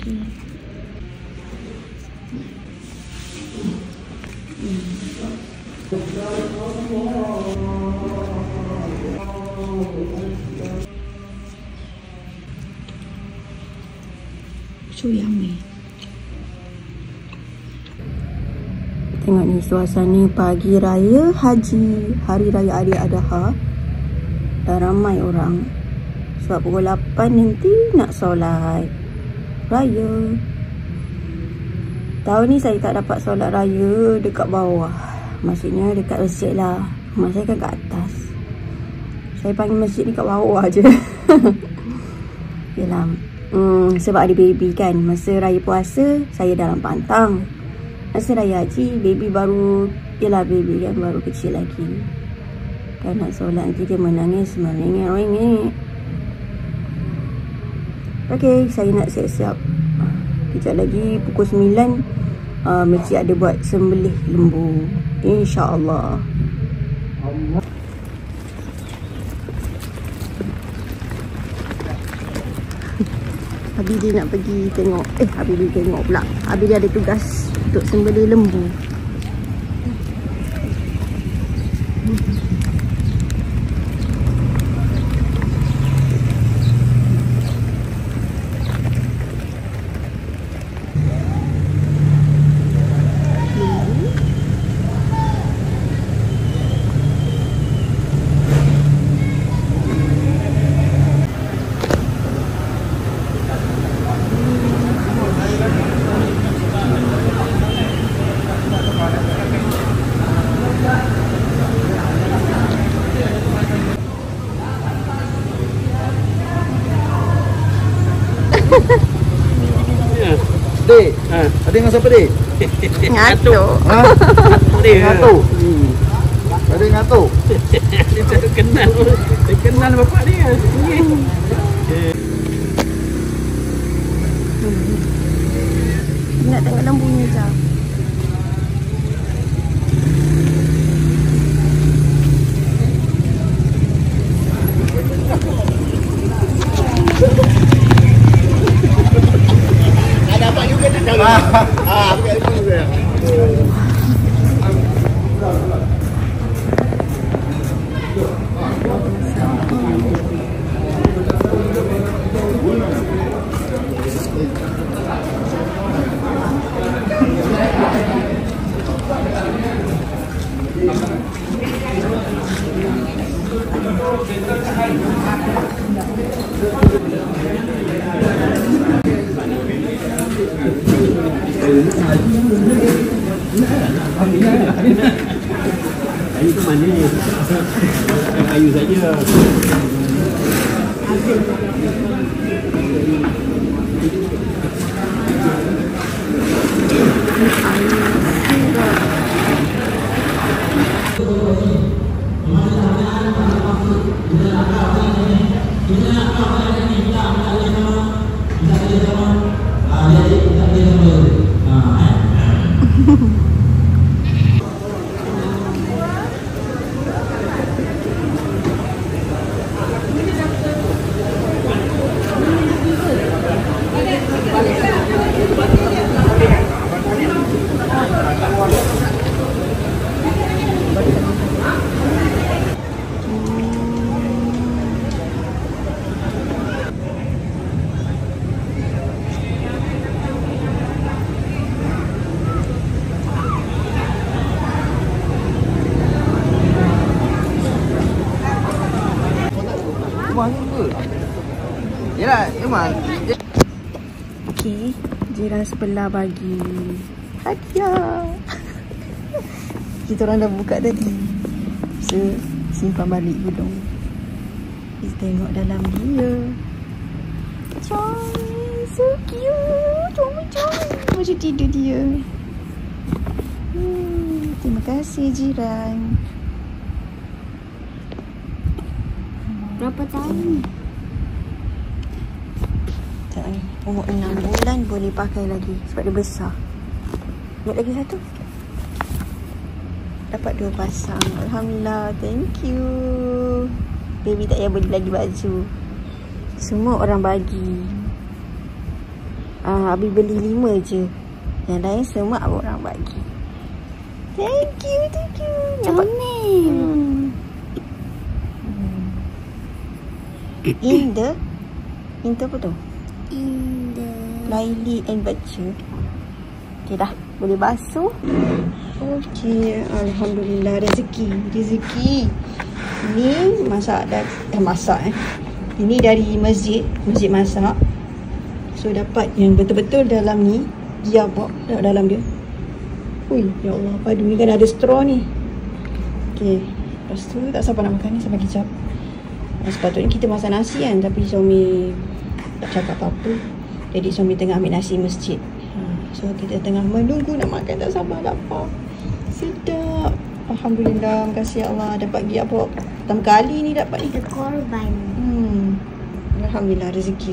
lagi. So yummy. Tengok ni suasana pagi raya haji, hari raya Aidil Adha. Dah ramai orang. Sebab pukul 8 nanti nak solat raya. Tahun ni saya tak dapat solat raya dekat bawah. Maksudnya dekat masjid lah. Rumah saya kan kat atas. Saya panggil masjid ni kat bawah je. Yelah. Sebab ada baby kan. Masa raya puasa saya dalam pantang. Masa raya haji baby baru, yelah baby kan baru kecil lagi. Kan nak solat nanti dia menangis merengek-rengek. Okay, saya nak siap-siap. Kejap lagi pukul 9 masjid ada buat sembelih lembu, InsyaAllah. Habis dia nak pergi tengok. Habis dia tengok pula. Habis dia ada tugas untuk sembelih lembu. Dek, ada dengan siapa dek? Ngatuk. Ngatuk. Ada ngatuk. Dia tak kenal. Dia kenal bapak dia. Nak tengok lembunya je. Kayu tu manis. Kayu saja. Yalah, memang. Okey, jiran sebelah bagi hadiah. Kita orang dah buka tadi. So, simpan balik gudang. Kita tengok dalam dia. Coy, so cute. Comel-comel. Macam tidur dia. Terima kasih jiran. Berapa tahun? Umur 6 bulan boleh pakai lagi sebab dia besar. Buat lagi satu. Dapat 2 pasang. Alhamdulillah. Thank you. Baby tak payah beli lagi baju. Semua orang bagi. Abi beli 5 je. Yang lain semua orang bagi. Thank you. Comel. Indah apa tu? Laili and baca. Okay dah, boleh basuh. Okay, alhamdulillah rezeki. Ini masak Ini dari masjid masak. So dapat yang betul-betul dalam ni gearbox dalam dia. Ui, ya Allah, padu ni kan ada straw ni. Okay, lepas tu tak sabar nak makan ni sama kicap. Sepatutnya kita masak nasi kan, tapi suami tak cakap apa-apa. Jadi suami tengah ambil nasi masjid. So kita tengah menunggu nak makan, tak sabar lapar. Sedap. Alhamdulillah, makasih ya Allah dapat gearbox. Pertama kali ni dapat ni. Korban. Alhamdulillah, rezeki.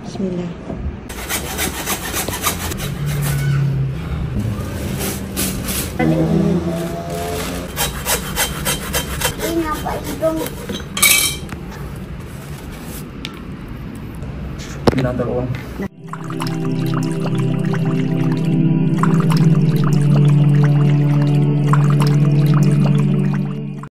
Bismillah. Ini nampak hidung. Nak taruh orang.